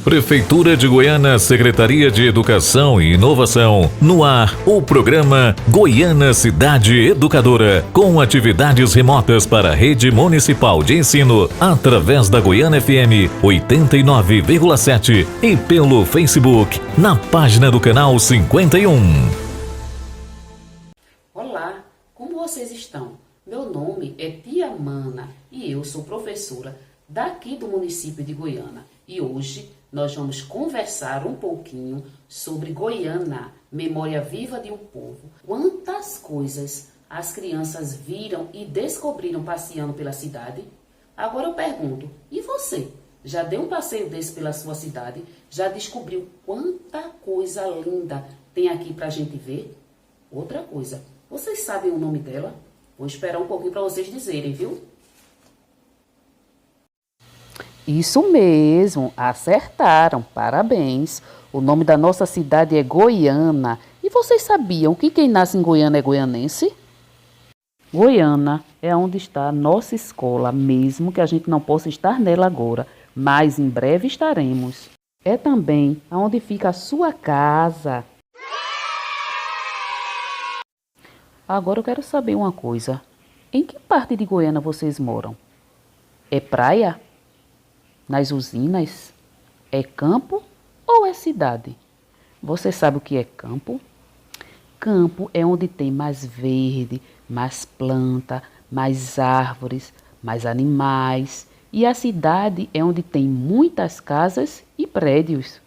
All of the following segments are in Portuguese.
Prefeitura de Goiânia, Secretaria de Educação e Inovação. No ar, o programa Goiânia Cidade Educadora, com atividades remotas para a rede municipal de ensino, através da Goiânia FM 89,7 e pelo Facebook, na página do canal 51. Olá, como vocês estão? Meu nome é Tia Mana e eu sou professora daqui do município de Goiânia. E hoje nós vamos conversar um pouquinho sobre Goiânia, memória viva de um povo. Quantas coisas as crianças viram e descobriram passeando pela cidade? Agora eu pergunto, e você? Já deu um passeio desse pela sua cidade? Já descobriu quanta coisa linda tem aqui pra gente ver? Outra coisa, vocês sabem o nome dela? Vou esperar um pouquinho para vocês dizerem, viu? Isso mesmo, acertaram, parabéns. O nome da nossa cidade é Goiânia. E vocês sabiam que quem nasce em Goiânia é goianense? Goiânia é onde está a nossa escola, mesmo que a gente não possa estar nela agora, mas em breve estaremos. É também onde fica a sua casa. Agora eu quero saber uma coisa. Em que parte de Goiânia vocês moram? É praia? Nas usinas? É campo ou é cidade? Você sabe o que é campo? Campo é onde tem mais verde, mais planta, mais árvores, mais animais. E a cidade é onde tem muitas casas e prédios.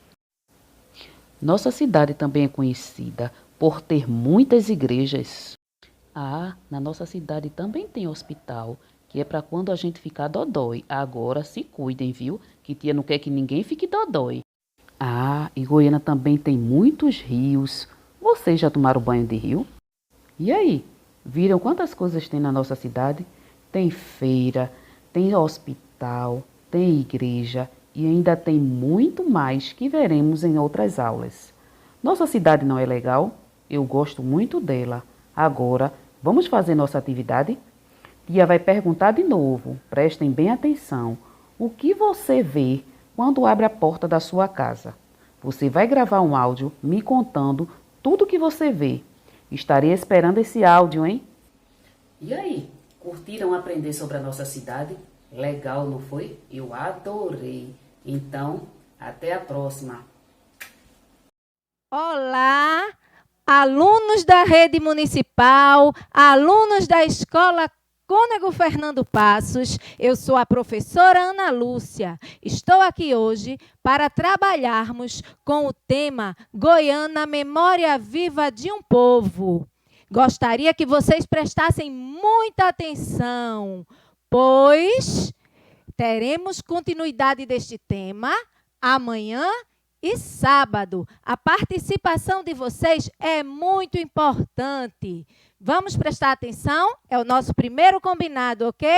Nossa cidade também é conhecida por ter muitas igrejas. Na nossa cidade também tem hospital, que é para quando a gente ficar dodói. Agora se cuidem, viu? Que tia não quer que ninguém fique dodói. E Goiânia também tem muitos rios. Vocês já tomaram banho de rio? E aí, viram quantas coisas tem na nossa cidade? Tem feira, tem hospital, tem igreja e ainda tem muito mais que veremos em outras aulas. Nossa cidade não é legal? Eu gosto muito dela. Agora, vamos fazer nossa atividade? Tia vai perguntar de novo, prestem bem atenção. O que você vê quando abre a porta da sua casa? Você vai gravar um áudio me contando tudo o que você vê. Estarei esperando esse áudio, hein? E aí, curtiram aprender sobre a nossa cidade? Legal, não foi? Eu adorei. Então, até a próxima. Olá, alunos da rede municipal, alunos da escola Cônego Fernando Passos, eu sou a professora Ana Lúcia. Estou aqui hoje para trabalharmos com o tema Goiânia, memória viva de um povo. Gostaria que vocês prestassem muita atenção, pois teremos continuidade deste tema amanhã e sábado. A participação de vocês é muito importante. Vamos prestar atenção? É o nosso primeiro combinado, ok?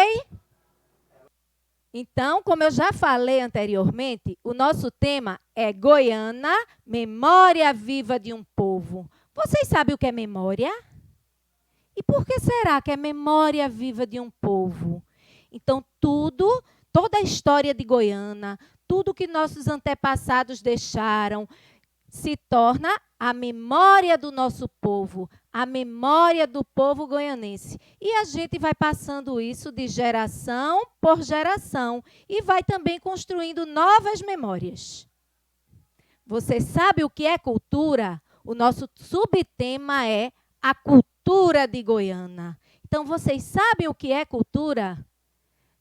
Então, como eu já falei anteriormente, o nosso tema é Goiânia, memória viva de um povo. Vocês sabem o que é memória? E por que será que é memória viva de um povo? Então, toda a história de Goiânia, tudo que nossos antepassados deixaram, se torna a memória do nosso povo, a memória do povo goianense. E a gente vai passando isso de geração por geração e vai também construindo novas memórias. Você sabe o que é cultura? O nosso subtema é a cultura de Goiânia. Então, vocês sabem o que é cultura?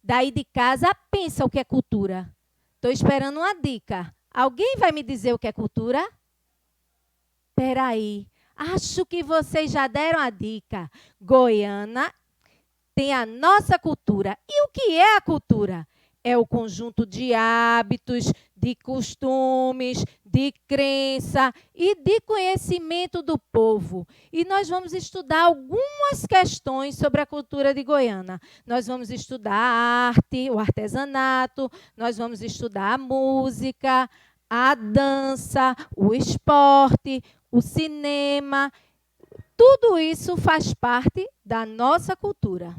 Daí de casa, pensa o que é cultura. Estou esperando uma dica. Alguém vai me dizer o que é cultura? Espera aí. Acho que vocês já deram a dica. Goiânia tem a nossa cultura. E o que é a cultura? É o conjunto de hábitos, de costumes, de crença e de conhecimento do povo. E nós vamos estudar algumas questões sobre a cultura de Goiânia. Nós vamos estudar a arte, o artesanato, nós vamos estudar a música, a dança, o esporte, o cinema. Tudo isso faz parte da nossa cultura.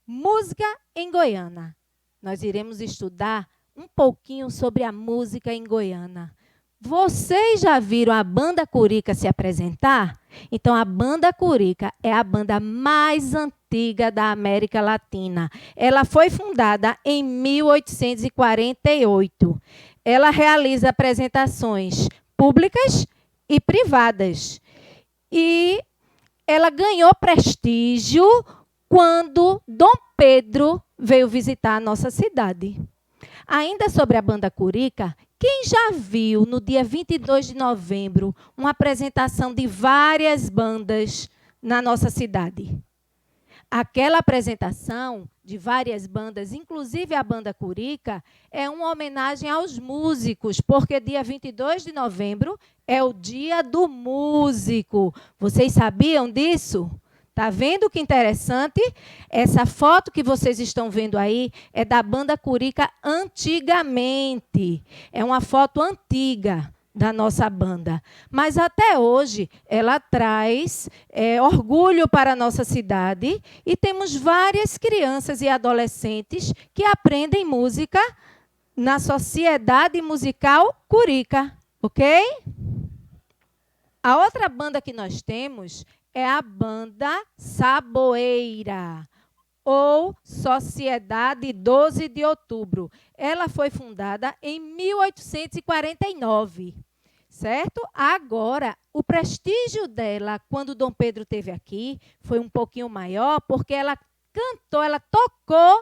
Música em Goiânia. Nós iremos estudar um pouquinho sobre a música em Goiânia. Vocês já viram a Banda Curica se apresentar? Então, a Banda Curica é a banda mais antiga da América Latina. Ela foi fundada em 1848. Ela realiza apresentações públicas e privadas. E ela ganhou prestígio quando Dom Pedro veio visitar a nossa cidade. Ainda sobre a Banda Curica, quem já viu, no dia 22 de novembro, uma apresentação de várias bandas na nossa cidade? Aquela apresentação de várias bandas, inclusive a Banda Curica, é uma homenagem aos músicos, porque dia 22 de novembro é o dia do músico. Vocês sabiam disso? Está vendo que interessante? Essa foto que vocês estão vendo aí é da Banda Curica antigamente. É uma foto antiga da nossa banda. Mas até hoje ela traz orgulho para a nossa cidade e temos várias crianças e adolescentes que aprendem música na Sociedade Musical Curica, ok? A outra banda que nós temos é a Banda Saboeira, ou Sociedade 12 de Outubro. Ela foi fundada em 1849, certo? Agora, o prestígio dela, quando Dom Pedro esteve aqui, foi um pouquinho maior, porque ela cantou, ela tocou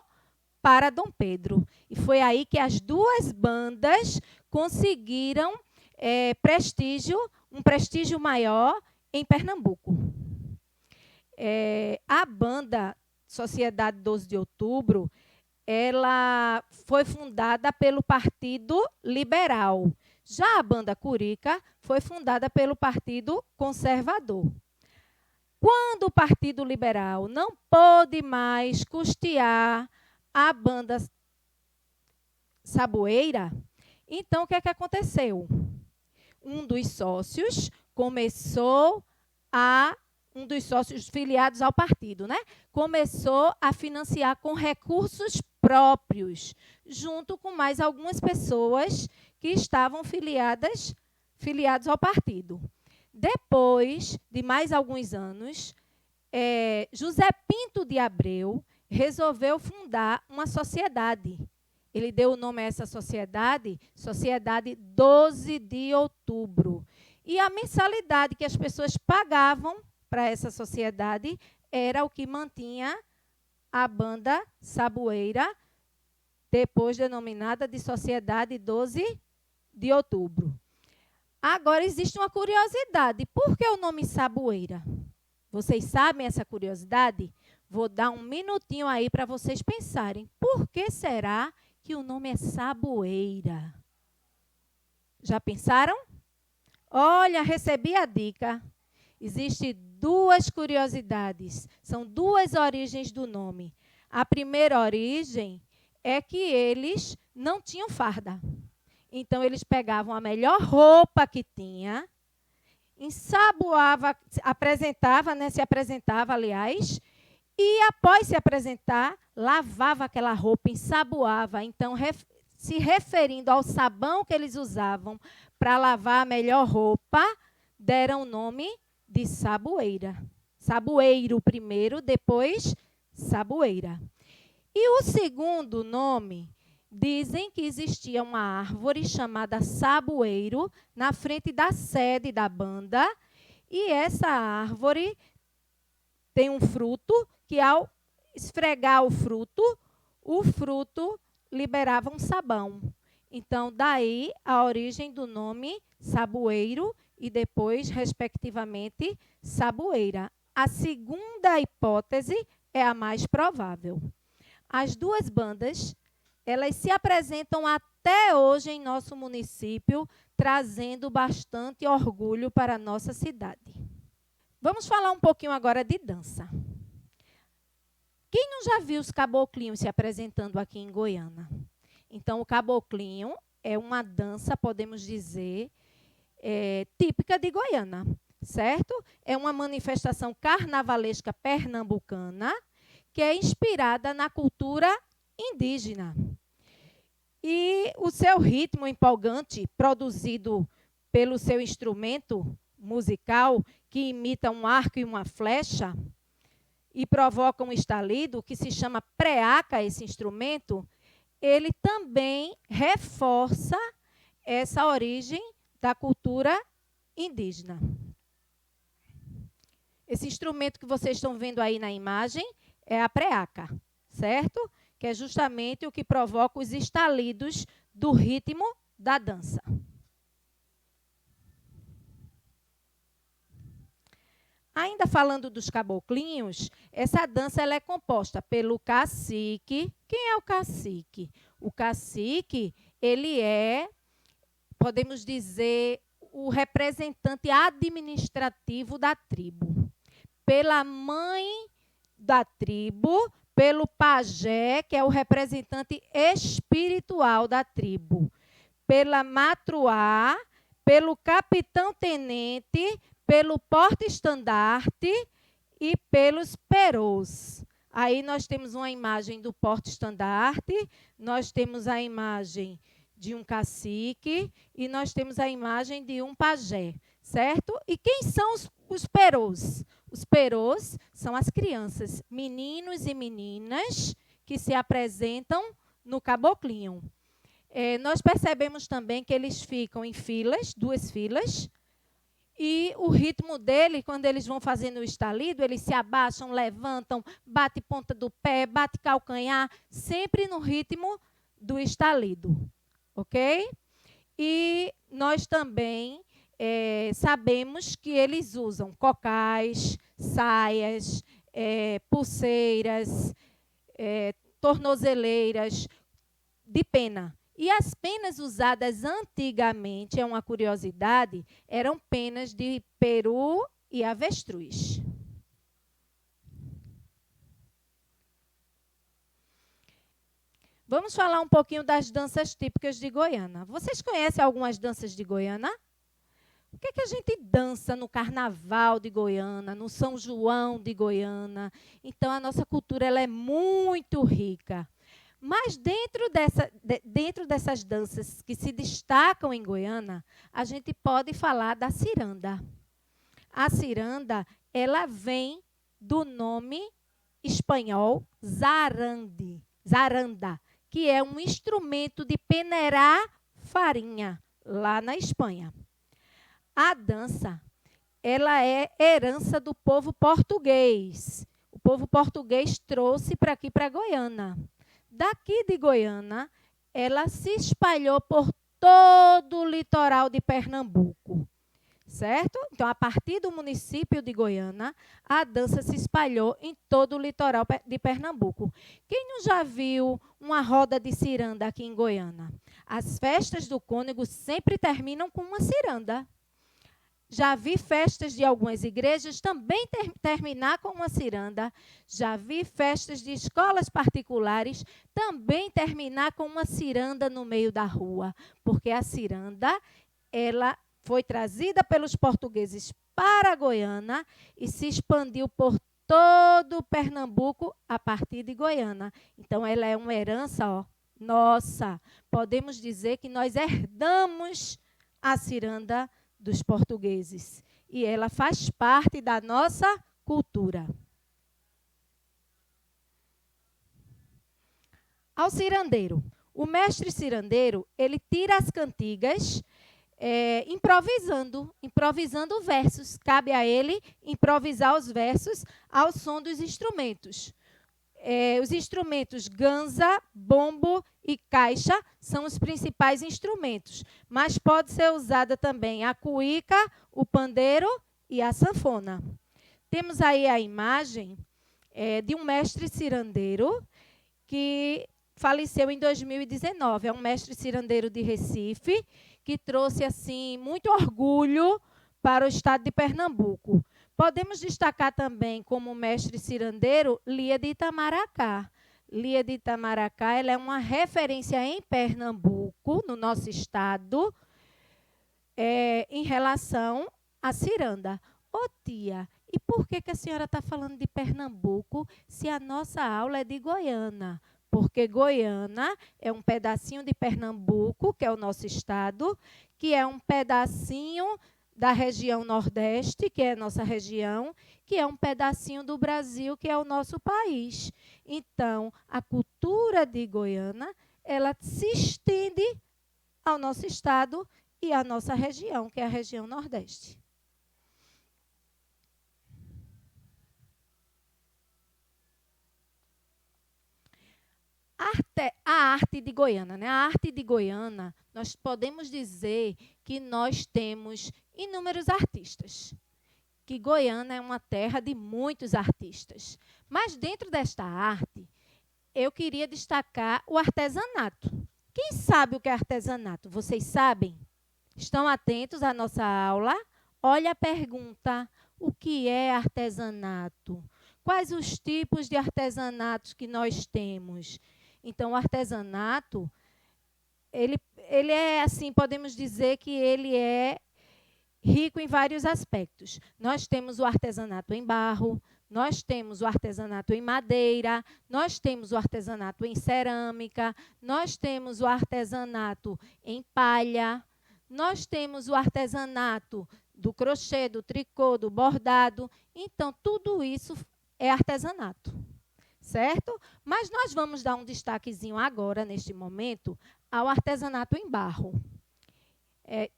para Dom Pedro. E foi aí que as duas bandas conseguiram um prestígio maior em Pernambuco. A banda Sociedade 12 de Outubro, ela foi fundada pelo Partido Liberal. Já a Banda Curica foi fundada pelo Partido Conservador. Quando o Partido Liberal não pôde mais custear a Banda Saboeira, então o que é que aconteceu? Um dos sócios filiados ao partido, né? Começou a financiar com recursos próprios, junto com mais algumas pessoas que estavam filiados ao partido. Depois de mais alguns anos, José Pinto de Abreu resolveu fundar uma sociedade. Ele deu o nome a essa sociedade, Sociedade 12 de Outubro. E a mensalidade que as pessoas pagavam para essa sociedade era o que mantinha a Banda Saboeira, depois denominada de Sociedade 12 de Outubro. Agora, existe uma curiosidade. Por que o nome Saboeira? Vocês sabem essa curiosidade? Vou dar um minutinho aí para vocês pensarem. Por que será que o nome é Saboeira? Já pensaram? Olha, recebi a dica. Existem duas curiosidades. São duas origens do nome. A primeira origem é que eles não tinham farda. Então, eles pegavam a melhor roupa que tinha, ensaboava, se apresentava, aliás, e após se apresentar, lavava aquela roupa, ensaboava. Então, se referindo ao sabão que eles usavam para lavar a melhor roupa, deram o nome de Saboeira. Saboeiro primeiro, depois Saboeira. E o segundo nome, dizem que existia uma árvore chamada Saboeiro na frente da sede da banda, e essa árvore tem um fruto que, ao esfregar o fruto liberava um sabão. Então, daí a origem do nome Saboeiro e depois, respectivamente, Saboeira. A segunda hipótese é a mais provável. As duas bandas, elas se apresentam até hoje em nosso município, trazendo bastante orgulho para a nossa cidade. Vamos falar um pouquinho agora de dança. Quem não já viu os caboclinhos se apresentando aqui em Goiânia? Então, o caboclinho é uma dança, podemos dizer, típica de Goiânia, certo? É uma manifestação carnavalesca pernambucana que é inspirada na cultura indígena. E o seu ritmo empolgante, produzido pelo seu instrumento musical, que imita um arco e uma flecha, e provoca um estalido, que se chama preaca, esse instrumento, ele também reforça essa origem da cultura indígena. Esse instrumento que vocês estão vendo aí na imagem é a preaca, certo? Que é justamente o que provoca os estalidos do ritmo da dança. Ainda falando dos caboclinhos, essa dança ela é composta pelo cacique. Quem é o cacique? O cacique, ele é, podemos dizer, o representante administrativo da tribo. Pela mãe da tribo, pelo pajé, que é o representante espiritual da tribo. Pela matruá, pelo capitão-tenente, pelo porta-estandarte e pelos perus. Aí nós temos uma imagem do porta-estandarte, nós temos a imagem de um cacique e nós temos a imagem de um pajé, certo? E quem são os perus? Os perus são as crianças, meninos e meninas que se apresentam no caboclinho. Nós percebemos também que eles ficam em filas, 2 filas, e o ritmo dele, quando eles vão fazendo o estalido, eles se abaixam, levantam, bate ponta do pé, bate calcanhar, sempre no ritmo do estalido, ok? E nós também sabemos que eles usam cocais, saias, pulseiras, tornozeleiras de pena. E as penas usadas antigamente, é uma curiosidade, eram penas de peru e avestruz. Vamos falar um pouquinho das danças típicas de Goiânia. Vocês conhecem algumas danças de Goiânia? O que é que a gente dança no Carnaval de Goiânia, no São João de Goiânia? Então, a nossa cultura ela é muito rica. Mas dentro dessas danças que se destacam em Goiânia, a gente pode falar da ciranda. A ciranda, ela vem do nome espanhol zaranda, que é um instrumento de peneirar farinha, lá na Espanha. A dança, ela é herança do povo português. O povo português trouxe para aqui, para Goiânia. Daqui de Goiânia, ela se espalhou por todo o litoral de Pernambuco, certo? Então, a partir do município de Goiânia, a dança se espalhou em todo o litoral de Pernambuco. Quem não já viu uma roda de ciranda aqui em Goiânia? As festas do cônego sempre terminam com uma ciranda. Já vi festas de algumas igrejas também terminar com uma ciranda. Já vi festas de escolas particulares também terminar com uma ciranda no meio da rua. Porque a ciranda, ela foi trazida pelos portugueses para Goiânia e se expandiu por todo o Pernambuco a partir de Goiânia. Então, ela é uma herança nossa. Podemos dizer que nós herdamos a ciranda dos portugueses. E ela faz parte da nossa cultura. Ao cirandeiro. O mestre cirandeiro, ele tira as cantigas improvisando versos. Cabe a ele improvisar os versos ao som dos instrumentos. Os instrumentos ganza, bombo e caixa são os principais instrumentos, mas pode ser usada também a cuíca, o pandeiro e a sanfona. Temos aí a imagem de um mestre cirandeiro que faleceu em 2019. É um mestre cirandeiro de Recife que trouxe assim muito orgulho para o estado de Pernambuco. Podemos destacar também como mestre cirandeiro Lia de Itamaracá. Lia de Itamaracá, ela é uma referência em Pernambuco, no nosso estado, em relação à ciranda. Ô tia, e por que a senhora está falando de Pernambuco se a nossa aula é de Goiânia? porque Goiânia é um pedacinho de Pernambuco, que é o nosso estado, que é um pedacinho da região Nordeste, que é a nossa região, que é um pedacinho do Brasil, que é o nosso país. Então, a cultura de Goiânia, ela se estende ao nosso estado e à nossa região, que é a região Nordeste. A arte de Goiânia, né? A arte de Goiânia, nós podemos dizer que nós temos inúmeros artistas, que Goiânia é uma terra de muitos artistas. Mas dentro desta arte, eu queria destacar o artesanato. Quem sabe o que é artesanato? Vocês sabem? Estão atentos à nossa aula? Olha a pergunta: o que é artesanato? Quais os tipos de artesanatos que nós temos? Então, o artesanato, ele é assim, podemos dizer que ele é rico em vários aspectos. Nós temos o artesanato em barro, nós temos o artesanato em madeira, nós temos o artesanato em cerâmica, nós temos o artesanato em palha, nós temos o artesanato do crochê, do tricô, do bordado. Então, tudo isso é artesanato. Certo? Mas nós vamos dar um destaquezinho agora, neste momento, ao artesanato em barro.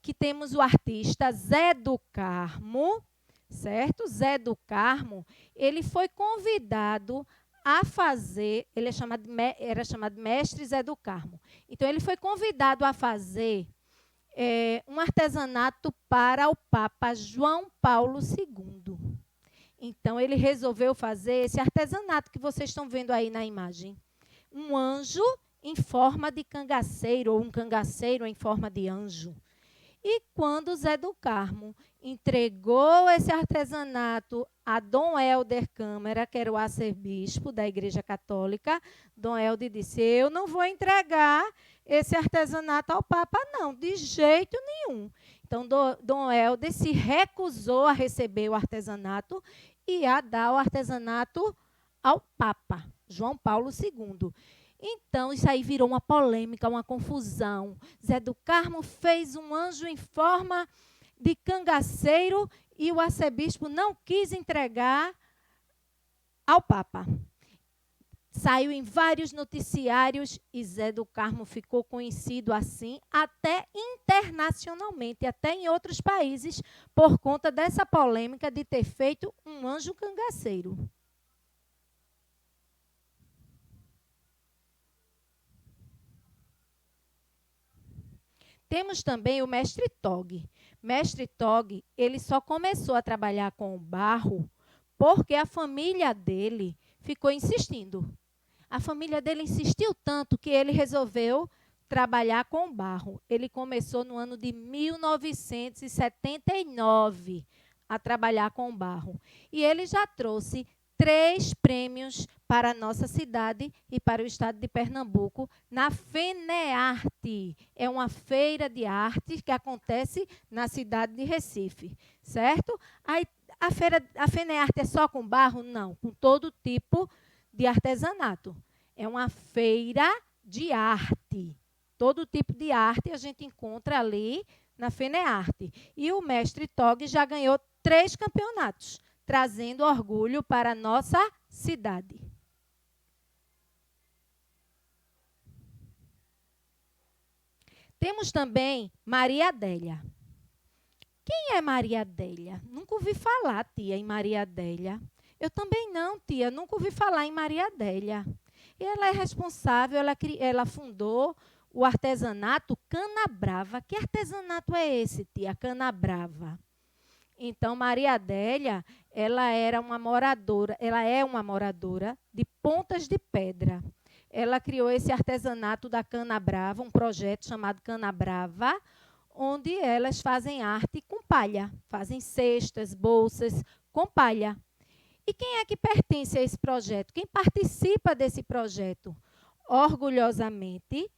Que temos o artista Zé do Carmo, certo? Zé do Carmo, ele foi convidado a fazer, era chamado Mestre Zé do Carmo. Então, ele foi convidado a fazer um artesanato para o Papa João Paulo II. Então, ele resolveu fazer esse artesanato que vocês estão vendo aí na imagem. Um anjo em forma de cangaceiro, ou um cangaceiro em forma de anjo. E quando Zé do Carmo entregou esse artesanato a Dom Helder Câmara, que era o arcebispo da Igreja Católica, Dom Helder disse: eu não vou entregar esse artesanato ao Papa, não, de jeito nenhum. Então, Dom Helder se recusou a receber o artesanato e a dar o artesanato ao Papa, João Paulo II. Então, isso aí virou uma polêmica, uma confusão. Zé do Carmo fez um anjo em forma de cangaceiro e o arcebispo não quis entregar ao Papa. Saiu em vários noticiários e Zé do Carmo ficou conhecido assim até internacionalmente, até em outros países, por conta dessa polêmica de ter feito um anjo cangaceiro. Temos também o mestre Tog. Mestre Tog, ele só começou a trabalhar com o barro porque a família dele ficou insistindo. A família dele insistiu tanto que ele resolveu trabalhar com barro. Ele começou no ano de 1979 a trabalhar com barro. E ele já trouxe 3 prêmios para a nossa cidade e para o estado de Pernambuco na FENEARTE. É uma feira de arte que acontece na cidade de Recife, certo? A FENEARTE é só com barro? Não, com todo tipo de artesanato. É uma feira de arte. Todo tipo de arte a gente encontra ali na FENEARTE. E o mestre Tog já ganhou 3 campeonatos, trazendo orgulho para a nossa cidade. Temos também Maria Adélia. Quem é Maria Adélia? Nunca ouvi falar, tia, em Maria Adélia. Eu também não, tia, nunca ouvi falar em Maria Adélia. E ela é responsável, ela fundou o artesanato Canabrava. Que artesanato é esse, tia? Canabrava. Então, Maria Adélia, ela é uma moradora de Pontas de Pedra. Ela criou esse artesanato da Canabrava, um projeto chamado Canabrava, onde elas fazem arte com palha, fazem cestas, bolsas com palha. E quem é que pertence a esse projeto? Quem participa desse projeto? Orgulhosamente,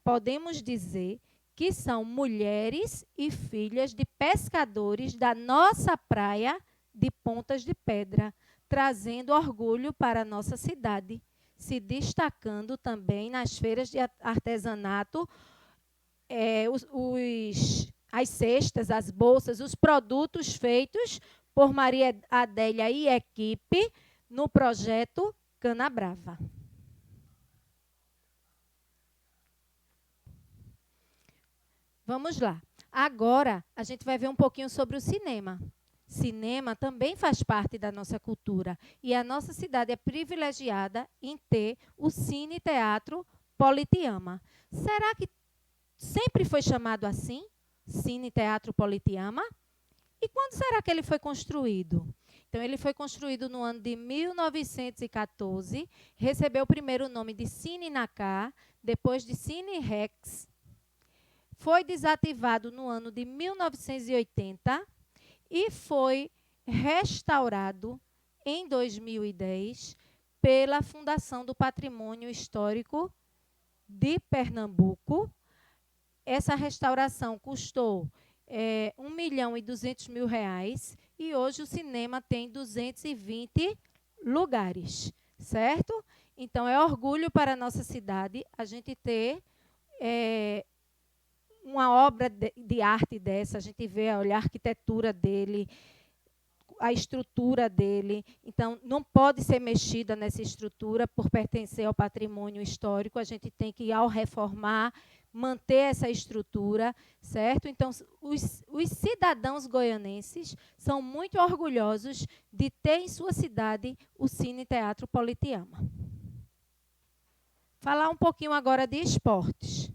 podemos dizer que são mulheres e filhas de pescadores da nossa praia de Pontas de Pedra, trazendo orgulho para a nossa cidade. se destacando também nas feiras de artesanato, as cestas, as bolsas, os produtos feitos por Maria Adélia e equipe no projeto Cana Brava. Vamos lá. Agora, a gente vai ver um pouquinho sobre o cinema. Cinema também faz parte da nossa cultura. E a nossa cidade é privilegiada em ter o Cine Teatro Politeama. Será que sempre foi chamado assim? Cine Teatro Politeama? E quando será que ele foi construído? Então, ele foi construído no ano de 1914, recebeu o primeiro nome de Cine Nacá, depois de Cine Rex. Foi desativado no ano de 1980 e foi restaurado em 2010 pela Fundação do Patrimônio Histórico de Pernambuco. Essa restauração custou R$1.200.000 e hoje o cinema tem 220 lugares, certo? Então, é orgulho para a nossa cidade a gente ter uma obra de arte dessa, a gente vê, olha a arquitetura dele, a estrutura dele. Então, não pode ser mexida nessa estrutura por pertencer ao patrimônio histórico. A gente tem que, ao reformar, manter essa estrutura, certo? Então, os cidadãos goianenses são muito orgulhosos de ter em sua cidade o Cine Teatro Politeama. Falar um pouquinho agora de esportes.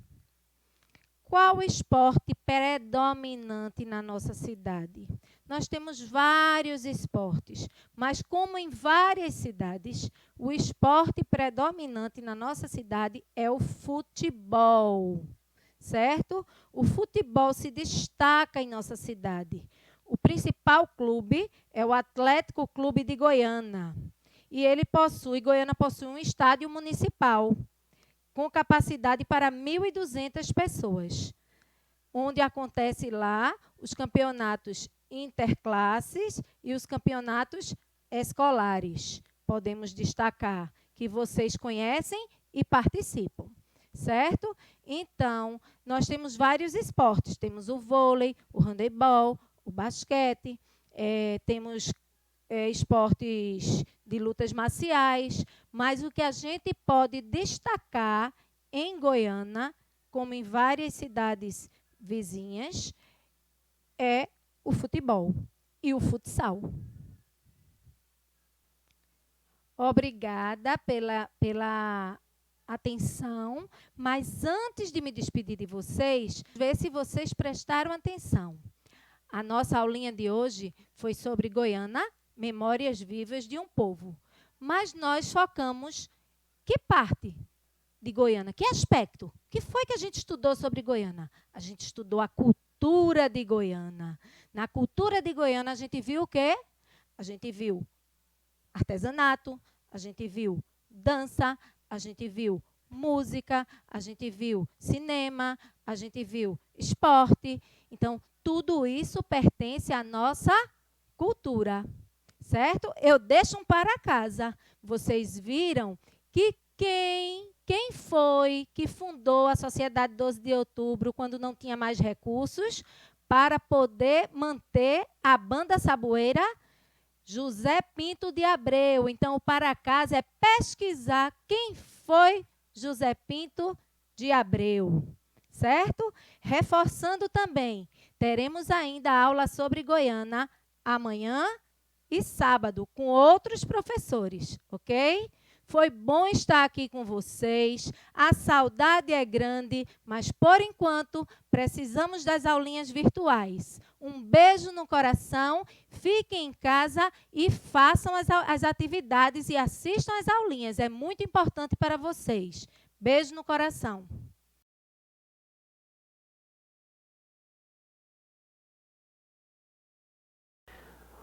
Qual o esporte predominante na nossa cidade? Nós temos vários esportes, mas como em várias cidades, o esporte predominante na nossa cidade é o futebol, certo? O futebol se destaca em nossa cidade. O principal clube é o Atlético Clube de Goiânia. E Goiânia possui um estádio municipal, com capacidade para 1.200 pessoas, onde acontece lá os campeonatos interclasses e os campeonatos escolares. Podemos destacar que vocês conhecem e participam, certo? Então, nós temos vários esportes. Temos o vôlei, o handebol, o basquete, temos esportes de lutas marciais, mas o que a gente pode destacar em Goiânia, como em várias cidades vizinhas, é o futebol e o futsal. Obrigada pela atenção, mas antes de me despedir de vocês, ver se vocês prestaram atenção. A nossa aulinha de hoje foi sobre Goiânia, Memórias Vivas de um Povo. Mas nós focamos que parte de Goiânia, que aspecto? O que foi que a gente estudou sobre Goiânia? A gente estudou a cultura de Goiânia. Na cultura de Goiânia, a gente viu o quê? A gente viu artesanato, a gente viu dança, a gente viu música, a gente viu cinema, a gente viu esporte. Então, tudo isso pertence à nossa cultura. Certo? Eu deixo um para casa. Vocês viram que quem foi que fundou a Sociedade 12 de Outubro quando não tinha mais recursos para poder manter a banda saboeira? José Pinto de Abreu. Então, o para casa é pesquisar quem foi José Pinto de Abreu. Certo? Reforçando também, teremos ainda aula sobre Goiânia amanhã e sábado, com outros professores, ok? Foi bom estar aqui com vocês. A saudade é grande, mas, por enquanto, precisamos das aulinhas virtuais. Um beijo no coração, fiquem em casa e façam as atividades e assistam às aulinhas. É muito importante para vocês. Beijo no coração.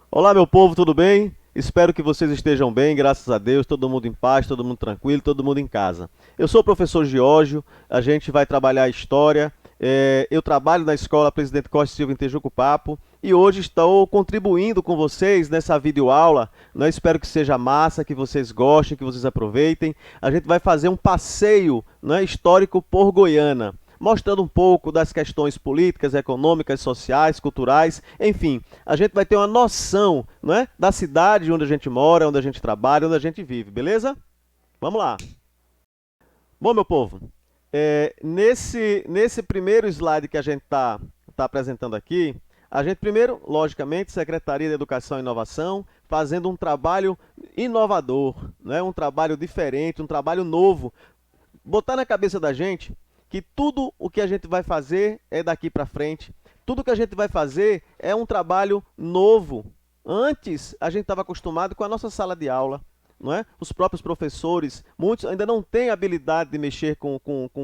Olá, meu povo, tudo bem? Espero que vocês estejam bem, graças a Deus, todo mundo em paz, todo mundo tranquilo, todo mundo em casa. Eu sou o professor Giorgio, a gente vai trabalhar a história. Eu trabalho na escola Presidente Costa Silva em Tejuco Papo e hoje estou contribuindo com vocês nessa videoaula, né? Espero que seja massa, que vocês gostem, que vocês aproveitem. A gente vai fazer um passeio, né, histórico por Goiânia, mostrando um pouco das questões políticas, econômicas, sociais, culturais, enfim, a gente vai ter uma noção, né, da cidade onde a gente mora, onde a gente trabalha, onde a gente vive, beleza? Vamos lá. Bom, meu povo, nesse primeiro slide que a gente está apresentando aqui, a gente primeiro, logicamente, Secretaria de Educação e Inovação, fazendo um trabalho inovador, né, um trabalho diferente, um trabalho novo, botar na cabeça da gente que tudo o que a gente vai fazer é daqui para frente, tudo que a gente vai fazer é um trabalho novo. Antes, a gente estava acostumado com a nossa sala de aula, não é? Os próprios professores, muitos ainda não têm habilidade de mexer com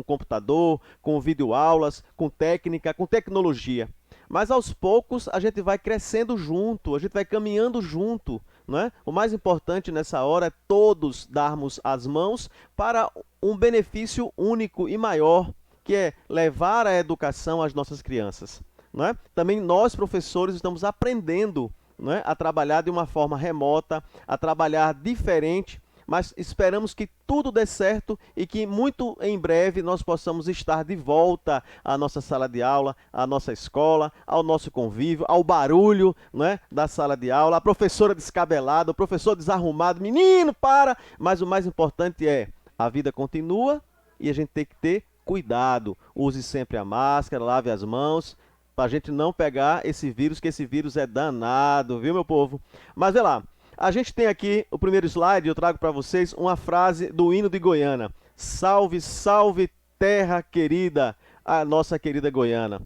computador, com videoaulas, com técnica, com tecnologia. Mas aos poucos a gente vai crescendo junto, a gente vai caminhando junto, não é? O mais importante nessa hora é todos darmos as mãos para um benefício único e maior, que é levar a educação às nossas crianças, não é? Também nós, professores, estamos aprendendo, não é, a trabalhar de uma forma remota, a trabalhar diferente, mas esperamos que tudo dê certo e que muito em breve nós possamos estar de volta à nossa sala de aula, à nossa escola, ao nosso convívio, ao barulho, não é, da sala de aula, a professora descabelada, o professor desarrumado, menino, para! Mas o mais importante é, a vida continua e a gente tem que ter cuidado. Use sempre a máscara, lave as mãos, para a gente não pegar esse vírus, que esse vírus é danado, viu, meu povo? Mas vê lá, a gente tem aqui o primeiro slide, eu trago para vocês uma frase do hino de Goiânia. Salve, salve, terra querida, a nossa querida Goiânia.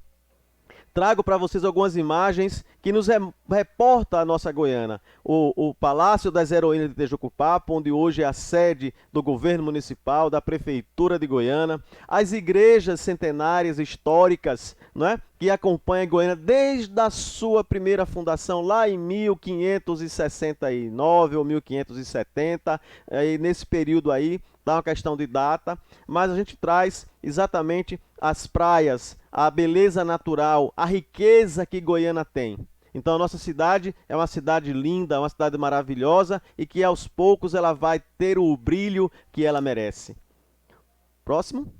Trago para vocês algumas imagens que nos reporta a nossa Goiânia. O Palácio das Heroínas de Tejucupapo, onde hoje é a sede do governo municipal, da Prefeitura de Goiânia. As igrejas centenárias históricas, não é, que acompanham Goiânia desde a sua primeira fundação, lá em 1569 ou 1570. E nesse período aí, dá uma questão de data, mas a gente traz exatamente as praias, a beleza natural, a riqueza que Goiânia tem. Então a nossa cidade é uma cidade linda, uma cidade maravilhosa e que aos poucos ela vai ter o brilho que ela merece. Próximo.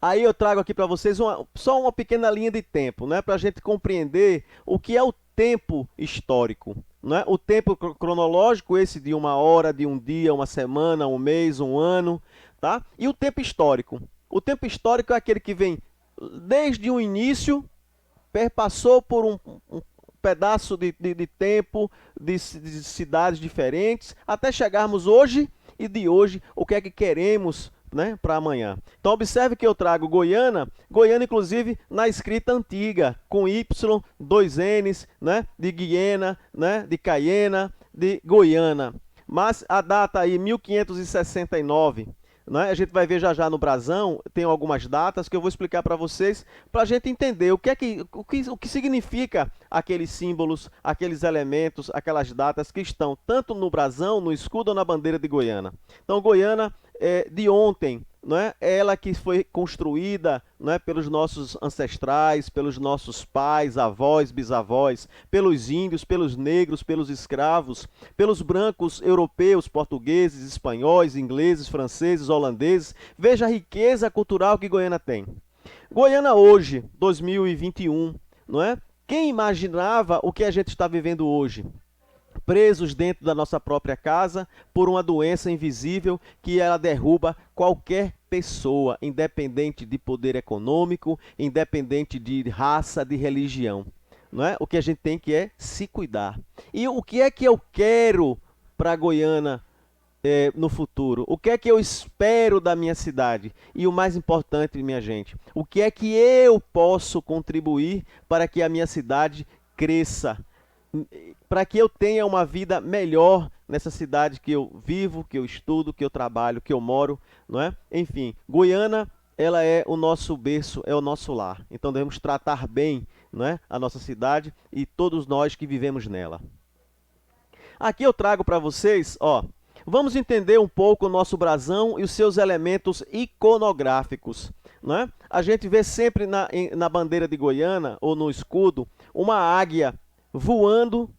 Aí eu trago aqui para vocês só uma pequena linha de tempo, né, para a gente compreender o que é o tempo histórico. Não é? O tempo cronológico, esse de uma hora, de um dia, uma semana, um mês, um ano, tá? E o tempo histórico. O tempo histórico é aquele que vem desde o início, perpassou por um pedaço de tempo, de cidades diferentes, até chegarmos hoje, e de hoje, o que é que queremos, né, para amanhã. Então observe que eu trago Goiânia, inclusive na escrita antiga, com Y, dois N's, né, de Guiena, né, de Caiena, de Goiânia. Mas a data aí, 1569, né, a gente vai ver já no brasão, tem algumas datas que eu vou explicar para vocês, para a gente entender o que significa aqueles símbolos, aqueles elementos, aquelas datas que estão tanto no brasão, no escudo ou na bandeira de Goiânia. Então Goiânia de ontem, não é? Ela que foi construída, não é, pelos nossos ancestrais, pelos nossos pais, avós, bisavós, pelos índios, pelos negros, pelos escravos, pelos brancos europeus, portugueses, espanhóis, ingleses, franceses, holandeses. Veja a riqueza cultural que Goiânia tem. Goiânia hoje, 2021, não é? Quem imaginava o que a gente está vivendo hoje? Presos dentro da nossa própria casa por uma doença invisível que ela derruba qualquer pessoa, independente de poder econômico, independente de raça, de religião. Não é? O que a gente tem que é se cuidar. E o que é que eu quero para Goiânia no futuro? O que é que eu espero da minha cidade? E o mais importante, minha gente, o que é que eu posso contribuir para que a minha cidade cresça? Para que eu tenha uma vida melhor nessa cidade que eu vivo, que eu estudo, que eu trabalho, que eu moro, não é? Enfim, Goiânia, ela é o nosso berço, é o nosso lar. Então devemos tratar bem, não é, a nossa cidade e todos nós que vivemos nela. Aqui eu trago para vocês, ó, vamos entender um pouco o nosso brasão e os seus elementos iconográficos, não é? a gente vê sempre na bandeira de Goiânia, ou no escudo, uma águia voando,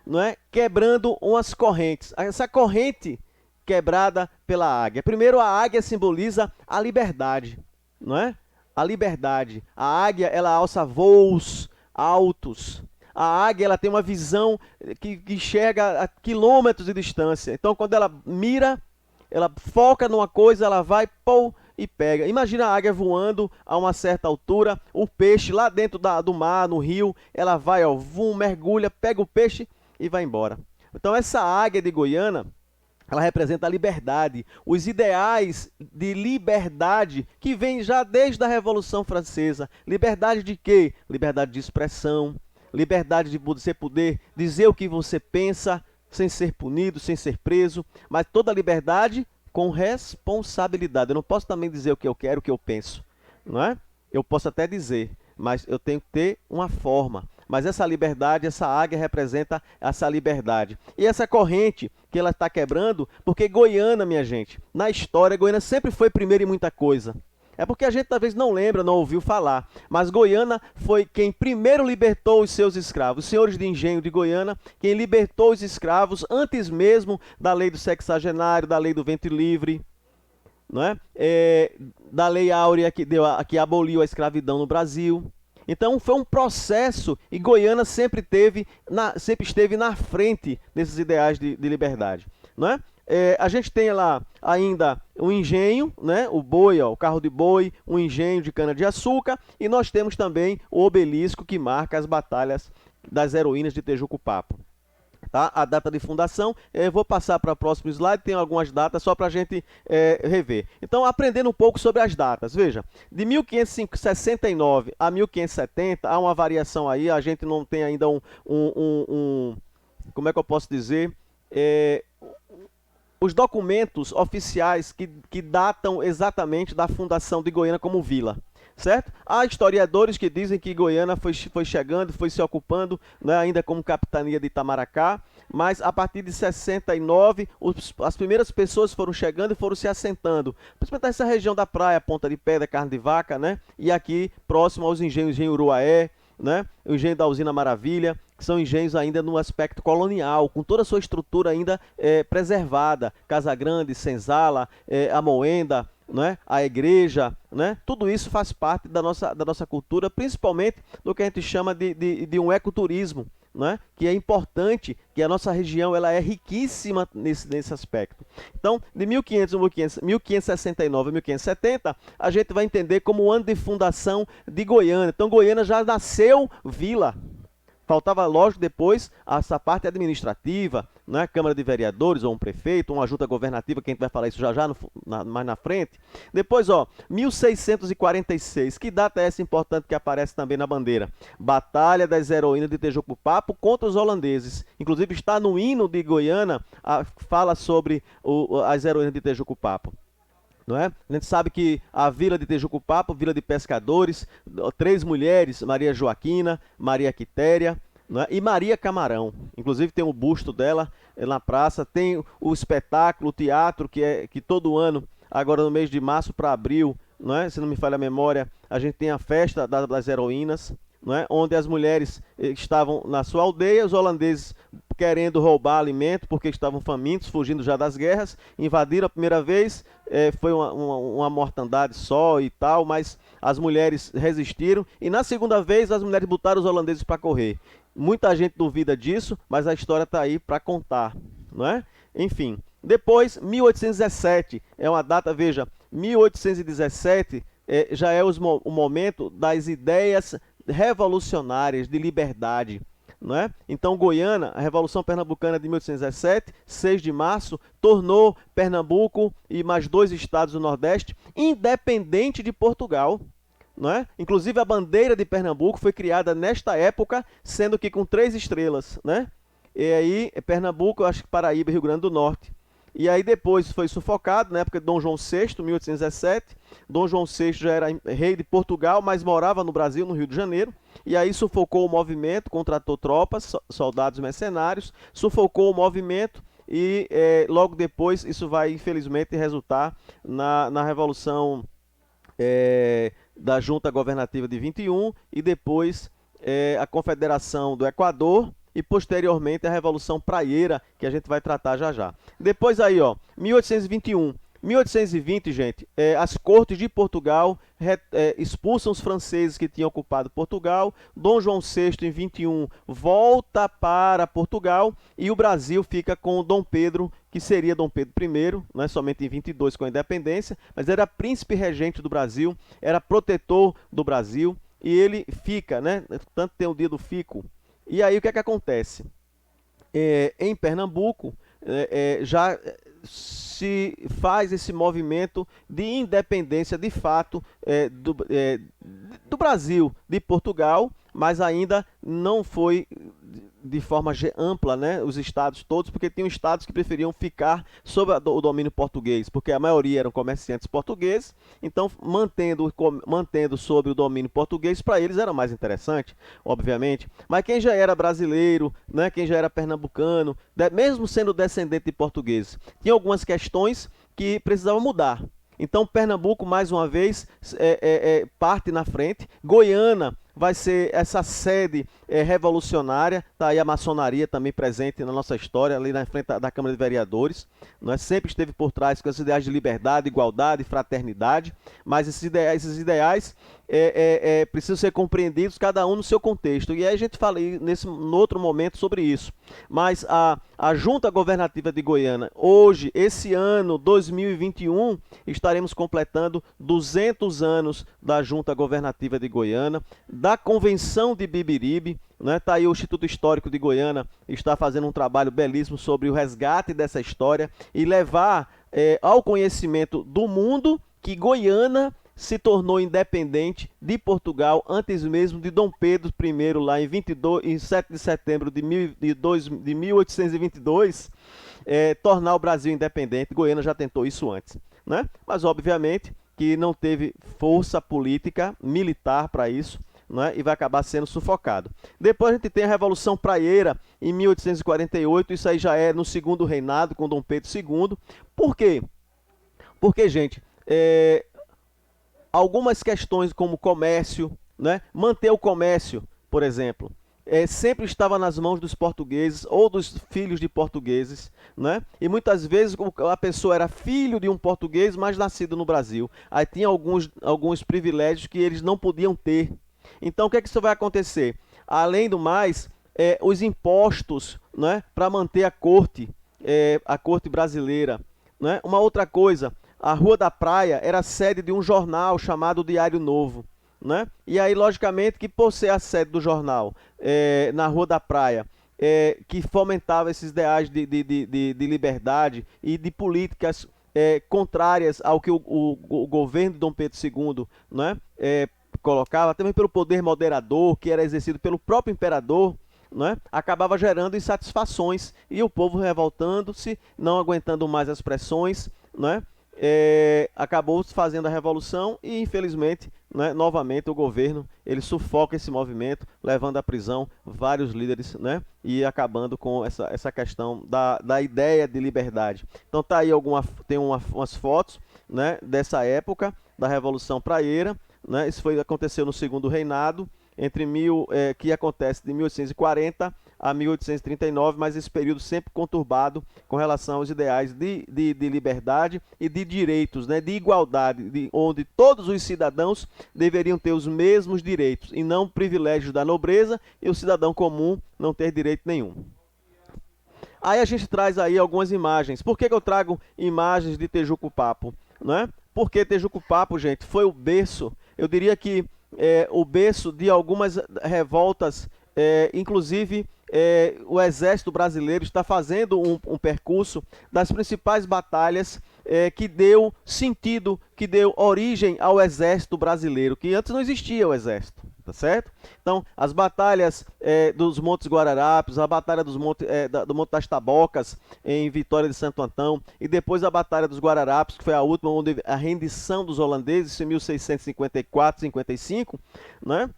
não é? Quebrando umas correntes. Essa corrente quebrada pela águia. Primeiro, a águia simboliza a liberdade, não é? A liberdade. A águia, ela alça voos altos. A águia, ela tem uma visão que enxerga a quilômetros de distância. Então, quando ela mira, ela foca numa coisa, ela vai, pô, e pega. Imagina a águia voando a uma certa altura, o peixe lá dentro do mar, no rio, ela vai, ó, vum, mergulha, pega o peixe e vai embora. Então, essa águia de Goiânia, ela representa a liberdade, os ideais de liberdade que vêm já desde a Revolução Francesa. Liberdade de quê? Liberdade de expressão, liberdade de você poder dizer o que você pensa sem ser punido, sem ser preso, mas toda liberdade com responsabilidade. Eu não posso também dizer o que eu quero, o que eu penso, não é? Eu posso até dizer, mas eu tenho que ter uma forma. Mas essa liberdade, essa águia representa essa liberdade. E essa corrente que ela está quebrando, porque Goiânia, minha gente, na história, Goiânia sempre foi primeiro em muita coisa. É porque a gente talvez não lembra, não ouviu falar. Mas Goiânia foi quem primeiro libertou os seus escravos. Os senhores de engenho de Goiânia, quem libertou os escravos antes mesmo da lei do sexagenário, da lei do ventre livre, não é? Da lei áurea que aboliu a escravidão no Brasil. Então foi um processo e Goiânia sempre esteve na frente desses ideais de liberdade, não é? A gente tem lá ainda um engenho, né? O boi, ó, o carro de boi, um engenho de cana-de-açúcar, e nós temos também o obelisco que marca as batalhas das heroínas de Tejuco-Papo. Tá? A data de fundação, eu vou passar para o próximo slide, tem algumas datas só para a gente rever. Então, aprendendo um pouco sobre as datas, veja, de 1569 a 1570, há uma variação aí, a gente não tem ainda como é que eu posso dizer, os documentos oficiais que datam exatamente da fundação de Goiânia como vila. Certo? Há historiadores que dizem que Goiânia foi chegando, foi se ocupando, né, ainda como capitania de Itamaracá, mas a partir de 69, as primeiras pessoas foram chegando e foram se assentando, principalmente nessa região da praia, Ponta de Pedra, Carne de Vaca, né, e aqui próximo aos engenhos, engenho Uruaé, né, o engenho da Usina Maravilha, que são engenhos ainda no aspecto colonial, com toda a sua estrutura ainda preservada, Casa Grande, Senzala, Amoenda, né? A igreja, né? Tudo isso faz parte da nossa cultura, principalmente do que a gente chama de um ecoturismo, né? Que é importante, que a nossa região ela é riquíssima nesse aspecto. Então, de 1569 a 1570, a gente vai entender como o ano de fundação de Goiânia. Então, Goiânia já nasceu vila. Faltava, lógico, depois essa parte administrativa, né? Câmara de Vereadores, ou um prefeito, uma junta governativa, que a gente vai falar isso já mais na frente. Depois, ó, 1646, que data é essa importante que aparece também na bandeira? Batalha das Heroínas de Tejuco-Papo contra os holandeses. Inclusive está no hino de Goiânia, fala sobre as Heroínas de Tejuco-Papo. Não é? A gente sabe que a vila de Tejuco-Papo, vila de pescadores, 3 mulheres, Maria Joaquina, Maria Quitéria, não é? E Maria Camarão. Inclusive tem o busto dela na praça, tem o espetáculo, o teatro, que todo ano, agora no mês de março para abril, não é? Se não me falha a memória, a gente tem a festa das heroínas, não é? Onde as mulheres estavam na sua aldeia, os holandeses querendo roubar alimento, porque estavam famintos, fugindo já das guerras, invadiram a primeira vez, foi uma mortandade só e tal, mas as mulheres resistiram, e na segunda vez as mulheres botaram os holandeses para correr. Muita gente duvida disso, mas a história está aí para contar, não é? Enfim, depois, 1817, é uma data, veja, 1817 já é o momento das ideias revolucionárias de liberdade, não é? Então Goiânia, a Revolução Pernambucana de 1817, 6 de março, tornou Pernambuco e mais 2 estados do Nordeste independente de Portugal, não é? Inclusive a bandeira de Pernambuco foi criada nesta época, sendo que com 3 estrelas, né? E aí Pernambuco, eu acho que Paraíba e Rio Grande do Norte. E aí depois foi sufocado, na época de Dom João VI, 1817. Dom João VI já era rei de Portugal, mas morava no Brasil, no Rio de Janeiro. E aí sufocou o movimento, contratou tropas, soldados mercenários, sufocou o movimento e logo depois isso vai, infelizmente, resultar na Revolução da Junta Governativa de 21 e depois a Confederação do Equador e posteriormente a Revolução Praieira, que a gente vai tratar já já. Depois aí, ó, 1821. 1820, gente, as cortes de Portugal expulsam os franceses que tinham ocupado Portugal. Dom João VI, em 21, volta para Portugal e o Brasil fica com Dom Pedro, que seria Dom Pedro I, não é somente em 22 com a independência, mas era príncipe regente do Brasil, era protetor do Brasil e ele fica, né? Tanto tem o dia do fico. E aí o que é que acontece? Em Pernambuco, já se faz esse movimento de independência de fato do Brasil, de Portugal, mas ainda não foi de forma ampla, né, os estados todos, porque tinham estados que preferiam ficar sob o domínio português, porque a maioria eram comerciantes portugueses, então mantendo sob o domínio português, para eles era mais interessante, obviamente. Mas quem já era brasileiro, né, quem já era pernambucano, mesmo sendo descendente de portugueses, tinha algumas questões que precisavam mudar. Então Pernambuco, mais uma vez, parte na frente. Goiânia vai ser essa sede revolucionária, tá aí a maçonaria também presente na nossa história, ali na frente da Câmara de Vereadores, nós sempre esteve por trás com esses ideais de liberdade, igualdade, fraternidade, mas esses ideais precisam ser compreendidos, cada um no seu contexto, e aí a gente fala no outro momento sobre isso, mas a Junta Governativa de Goiânia, hoje, esse ano, 2021, estaremos completando 200 anos da Junta Governativa de Goiânia, da Convenção de Bibiribe, né? Tá aí o Instituto Histórico de Goiânia, está fazendo um trabalho belíssimo sobre o resgate dessa história e levar ao conhecimento do mundo que Goiânia se tornou independente de Portugal antes mesmo de Dom Pedro I, lá em 7 de setembro de 1822, tornar o Brasil independente. Goiânia já tentou isso antes, né? Mas obviamente que não teve força política, militar para isso, né? E vai acabar sendo sufocado. Depois a gente tem a Revolução Praieira em 1848, isso aí já é no segundo reinado com Dom Pedro II. Por quê? Porque, gente, algumas questões como comércio, né? Manter o comércio, por exemplo, sempre estava nas mãos dos portugueses ou dos filhos de portugueses, né? E muitas vezes a pessoa era filho de um português, mas nascido no Brasil. Aí tinha alguns privilégios que eles não podiam ter. Então o que é que isso vai acontecer? Além do mais, os impostos, né? Para manter a corte brasileira, né? Uma outra coisa, a Rua da Praia era sede de um jornal chamado Diário Novo, né? E aí, logicamente, que por ser a sede do jornal na Rua da Praia, que fomentava esses ideais de liberdade e de políticas contrárias ao que o governo de Dom Pedro II, né, colocava, também pelo poder moderador, que era exercido pelo próprio imperador, né, acabava gerando insatisfações e o povo revoltando-se, não aguentando mais as pressões, né, acabou fazendo a revolução e infelizmente, né, novamente o governo ele sufoca esse movimento, levando à prisão vários líderes, né, e acabando com essa questão da ideia de liberdade. Então tá aí tem umas fotos, né, dessa época da Revolução Praieira, né, isso aconteceu no segundo reinado, que acontece de 1840 a 1839, mas esse período sempre conturbado com relação aos ideais de liberdade e de direitos, né, de igualdade, onde todos os cidadãos deveriam ter os mesmos direitos e não privilégios da nobreza e o cidadão comum não ter direito nenhum. Aí a gente traz aí algumas imagens. Por que eu trago imagens de Tejuco-Papo, né? Porque Tejuco-Papo, gente, foi o berço, eu diria que o berço de algumas revoltas, inclusive o Exército Brasileiro está fazendo um percurso das principais batalhas que deu sentido, que deu origem ao Exército Brasileiro, que antes não existia o Exército, tá certo? Então, as batalhas dos Montes Guararapes, a batalha do Monte das Tabocas, em Vitória de Santo Antão, e depois a batalha dos Guararapes, que foi a última, onde a rendição dos holandeses, em 1654, 55, né?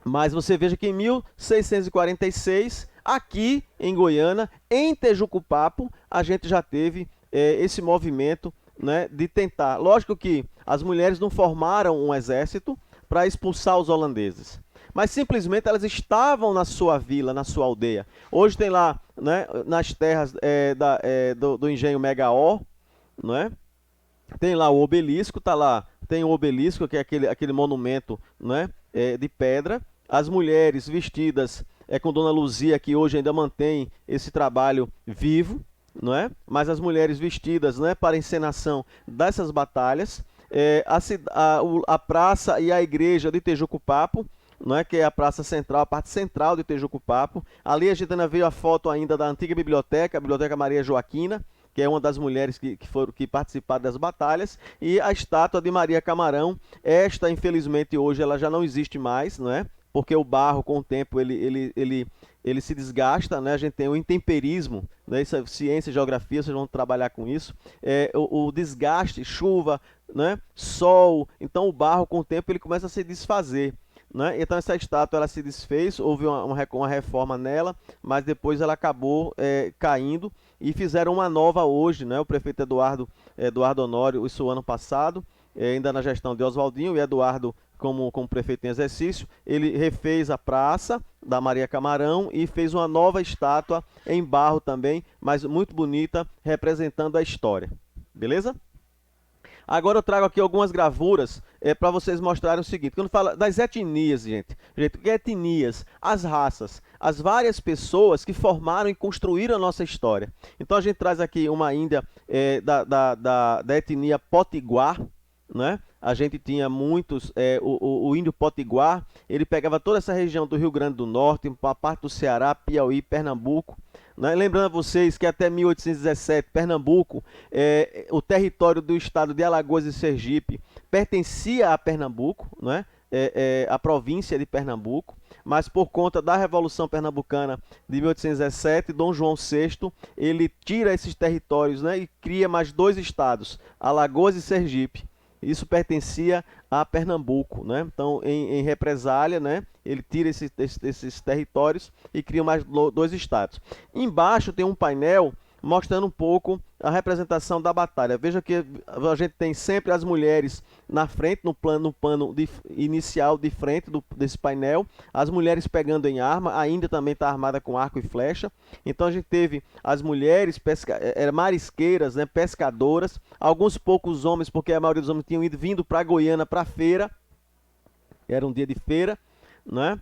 Mas você veja que em 1646, aqui em Goiânia, em Tejuco-Papo, a gente já teve esse movimento, né, de tentar. Lógico que As mulheres não formaram um exército para expulsar os holandeses, mas simplesmente elas estavam na sua vila, na sua aldeia. Hoje tem lá, né, nas terras do engenho Megaó, né, tem lá o obelisco, tá lá, tem o obelisco, que é aquele monumento, né, de pedra. As mulheres vestidas com Dona Luzia, que hoje ainda mantém esse trabalho vivo, não é? Mas as mulheres vestidas, né, para a encenação dessas batalhas. A praça e a igreja de Tejucupapo, não é, que é a praça central, a parte central de Tejucupapo. Ali a gente ainda veio a foto ainda da antiga biblioteca, a Biblioteca Maria Joaquina, que é uma das mulheres que participaram das batalhas, e a estátua de Maria Camarão. Esta, infelizmente, hoje ela já não existe mais, não é? Porque o barro, com o tempo, ele se desgasta, né? A gente tem o intemperismo, né? Isso é ciência e geografia, vocês vão trabalhar com isso. O desgaste, chuva, né? Sol, então o barro, com o tempo, ele começa a se desfazer, né? Então essa estátua ela se desfez, houve uma reforma nela, mas depois ela acabou caindo, e fizeram uma nova hoje, né? O prefeito Eduardo Honório, isso ano passado, ainda na gestão de Oswaldinho, e Eduardo como prefeito em exercício, ele refez a praça da Maria Camarão e fez uma nova estátua em barro também, mas muito bonita, representando a história. Beleza? Agora eu trago aqui algumas gravuras para vocês mostrarem o seguinte. Quando fala das etnias, gente, etnias, as raças, as várias pessoas que formaram e construíram a nossa história. Então a gente traz aqui uma índia da etnia Potiguar, né? A gente tinha muitos, o índio Potiguar, ele pegava toda essa região do Rio Grande do Norte, uma parte do Ceará, Piauí, Pernambuco, né? Lembrando a vocês que até 1817, Pernambuco, o território do estado de Alagoas e Sergipe, pertencia a Pernambuco, né? A província de Pernambuco, mas por conta da Revolução Pernambucana de 1817, Dom João VI, ele tira esses territórios, né? E cria mais dois estados, Alagoas e Sergipe. Isso pertencia a Pernambuco, né? Então, em represália, né, ele tira esses territórios e cria mais dois estados. Embaixo tem um painel mostrando um pouco a representação da batalha. Veja que a gente tem sempre as mulheres na frente, no pano inicial de frente desse painel, as mulheres pegando em arma, a Índia também está armada com arco e flecha. Então a gente teve as mulheres marisqueiras, né, pescadoras, alguns poucos homens, porque a maioria dos homens tinham vindo para Goiânia para feira, era um dia de feira, né?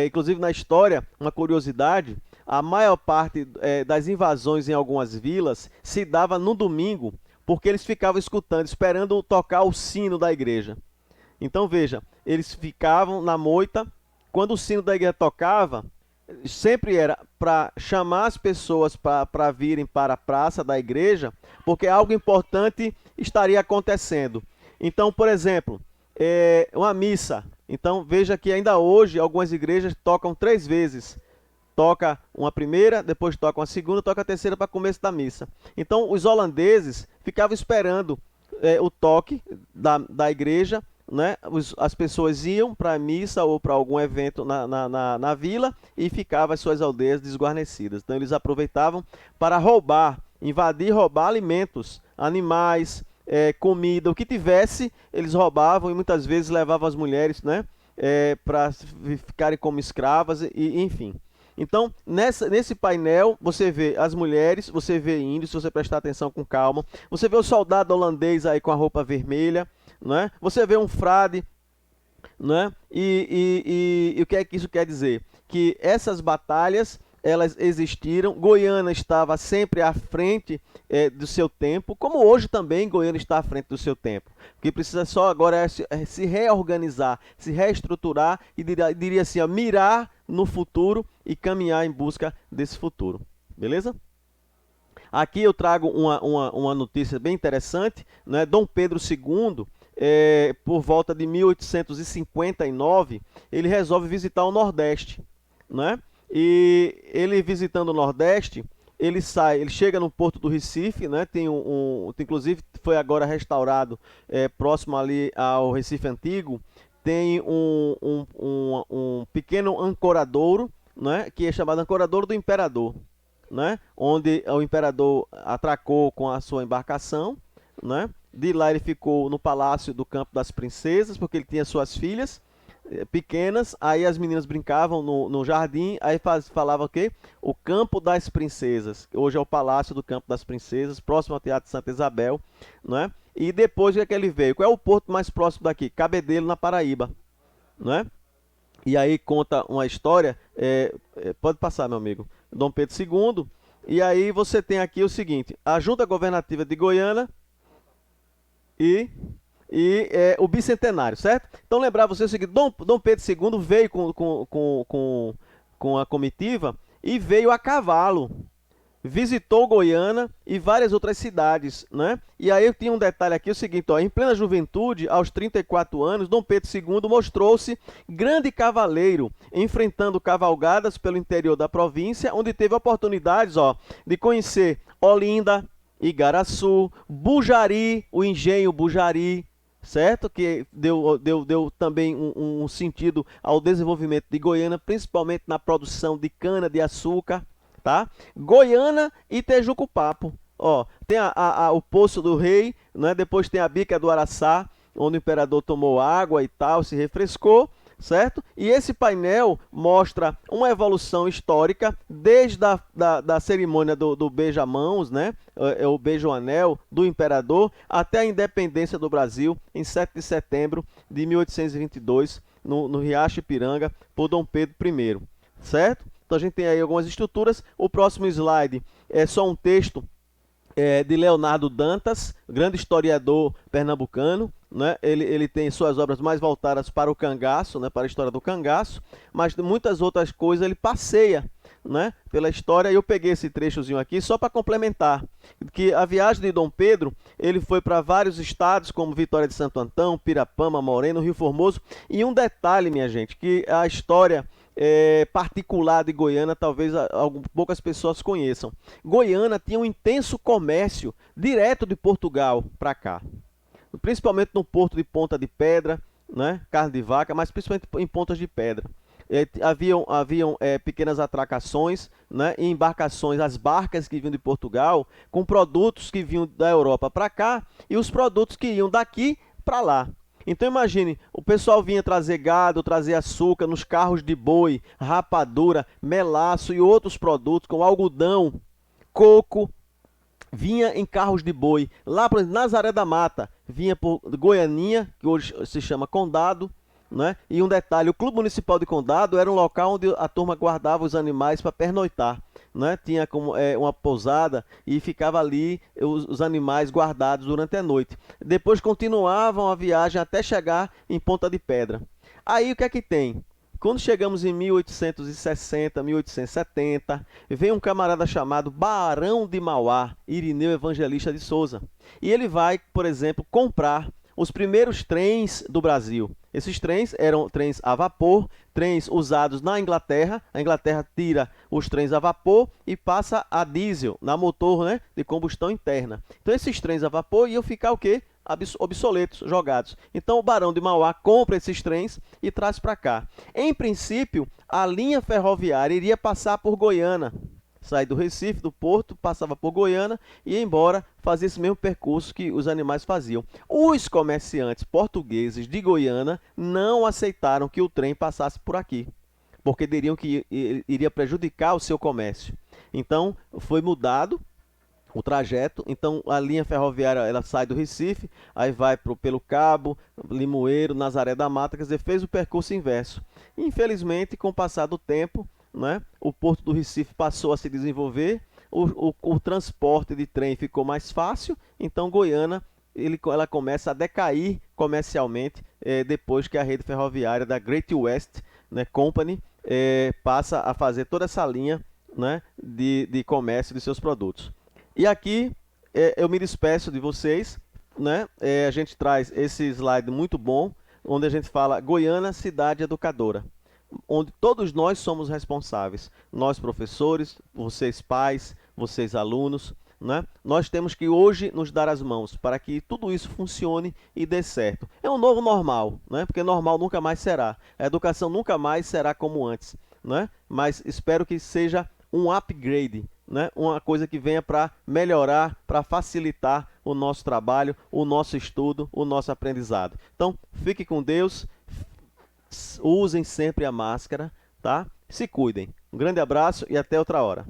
Inclusive na história, uma curiosidade, a maior parte das invasões em algumas vilas se dava no domingo, porque eles ficavam escutando, esperando tocar o sino da igreja. Então veja, eles ficavam na moita, quando o sino da igreja tocava, sempre era para chamar as pessoas para virem para a praça da igreja, porque algo importante estaria acontecendo. Então, por exemplo, uma missa. Então veja que ainda hoje algumas igrejas tocam 3 vezes. Toca uma primeira, depois toca uma segunda, toca a terceira para começo da missa. Então os holandeses ficavam esperando o toque da igreja, né? As pessoas iam para a missa ou para algum evento na vila e ficavam as suas aldeias desguarnecidas. Então eles aproveitavam para roubar, invadir, roubar alimentos, animais, comida, o que tivesse, eles roubavam e muitas vezes levavam as mulheres, né, para ficarem como escravas, e enfim. Então, nesse painel, você vê as mulheres, você vê índios, se você prestar atenção com calma, você vê o soldado holandês aí com a roupa vermelha, né? Você vê um frade, né? E o que é que isso quer dizer? Que essas batalhas, elas existiram, Goiânia estava sempre à frente do seu tempo, como hoje também Goiânia está à frente do seu tempo. O que precisa só agora é se reorganizar, se reestruturar e diria assim, mirar no futuro e caminhar em busca desse futuro. Beleza? Aqui eu trago uma notícia bem interessante, né? Dom Pedro II, por volta de 1859, ele resolve visitar o Nordeste, né? E ele visitando o Nordeste, ele chega no Porto do Recife, né? Inclusive foi agora restaurado, próximo ali ao Recife Antigo, tem um pequeno ancoradouro, né? Que é chamado Ancoradouro do Imperador, né? Onde o imperador atracou com a sua embarcação, né? De lá ele ficou no Palácio do Campo das Princesas, porque ele tinha suas filhas pequenas, aí as meninas brincavam no jardim, aí falava o quê? O Campo das Princesas, que hoje é o Palácio do Campo das Princesas, próximo ao Teatro Santa Isabel, né? E depois o que é que ele veio? Qual é o porto mais próximo daqui? Cabedelo, na Paraíba, né? E aí conta uma história, pode passar, meu amigo, Dom Pedro II, e aí você tem aqui o seguinte, a Junta Governativa de Goiânia e o bicentenário, certo? Então lembrar você o seguinte, Dom Pedro II veio com a comitiva e veio a cavalo, visitou Goiânia e várias outras cidades, né? E aí eu tinha um detalhe aqui, o seguinte, ó, em plena juventude, aos 34 anos, Dom Pedro II mostrou-se grande cavaleiro, enfrentando cavalgadas pelo interior da província, onde teve oportunidades, ó, de conhecer Olinda, Igaraçu, Bujari, o engenho Bujari, certo? Que deu também um sentido ao desenvolvimento de Goiânia, principalmente na produção de cana-de-açúcar, tá? Goiânia e Tejuco-Papo. Ó, tem o Poço do Rei, né? Depois tem a Bica do Araçá, onde o imperador tomou água e tal, se refrescou, certo? E esse painel mostra uma evolução histórica desde da cerimônia do beija-mãos, né? O beijo-anel do imperador, até a independência do Brasil, em 7 de setembro de 1822, no Riacho Ipiranga, por Dom Pedro I, certo? Então a gente tem aí algumas estruturas. O próximo slide é só um texto de Leonardo Dantas, grande historiador pernambucano, né? Ele tem suas obras mais voltadas para o cangaço, né? Para a história do cangaço, mas muitas outras coisas ele passeia, né? Pela história. E eu peguei esse trechozinho aqui só para complementar, que a viagem de Dom Pedro, ele foi para vários estados, como Vitória de Santo Antão, Pirapama, Moreno, Rio Formoso, e um detalhe, minha gente, que a história particular de Goiânia, talvez poucas pessoas conheçam. Goiânia tinha um intenso comércio direto de Portugal para cá, principalmente no porto de Ponta de Pedra, né? Carne de vaca, mas principalmente em Pontas de Pedra. Haviam pequenas atracações, né? E embarcações, as barcas que vinham de Portugal, com produtos que vinham da Europa para cá e os produtos que iam daqui para lá. Então imagine, o pessoal vinha trazer gado, trazer açúcar nos carros de boi, rapadura, melaço e outros produtos, como algodão, coco, vinha em carros de boi. Lá, por exemplo, Nazaré da Mata, vinha por Goianinha, que hoje se chama Condado, né? E um detalhe, o Clube Municipal de Condado era um local onde a turma guardava os animais para pernoitar, né? Tinha como uma pousada e ficava ali os animais guardados durante a noite. Depois continuavam a viagem até chegar em Ponta de Pedra. Aí o que é que tem? Quando chegamos em 1860, 1870, vem um camarada chamado Barão de Mauá, Irineu Evangelista de Souza. E ele vai, por exemplo, comprar os primeiros trens do Brasil. Esses trens eram trens a vapor, trens usados na Inglaterra. A Inglaterra tira os trens a vapor e passa a diesel, na motor, né, de combustão interna. Então esses trens a vapor iam ficar o quê? Obsoletos, jogados. Então o Barão de Mauá compra esses trens e traz para cá. Em princípio, a linha ferroviária iria passar por Goiânia. Sair do Recife, do Porto, passava por Goiânia e ia embora, fazia esse mesmo percurso que os animais faziam. Os comerciantes portugueses de Goiânia não aceitaram que o trem passasse por aqui, porque diriam que iria prejudicar o seu comércio. Então foi mudado o trajeto. Então a linha ferroviária ela sai do Recife, aí vai pelo Cabo, Limoeiro, Nazaré da Mata, quer dizer, fez o percurso inverso. Infelizmente, com o passar do tempo, né, o Porto do Recife passou a se desenvolver, o transporte de trem ficou mais fácil, então Goiânia ela começa a decair comercialmente depois que a rede ferroviária da Great West, né, Company passa a fazer toda essa linha, né, de comércio de seus produtos. E aqui eu me despeço de vocês, né? A gente traz esse slide muito bom, onde a gente fala Goiânia, cidade educadora, onde todos nós somos responsáveis. Nós professores, vocês pais, vocês alunos, né? Nós temos que hoje nos dar as mãos para que tudo isso funcione e dê certo. É um novo normal, né? Porque normal nunca mais será. A educação nunca mais será como antes, né? Mas espero que seja um upgrade, né? Uma coisa que venha para melhorar, para facilitar o nosso trabalho, o nosso estudo, o nosso aprendizado. Então, fique com Deus, usem sempre a máscara, tá? Se cuidem. Um grande abraço e até outra hora.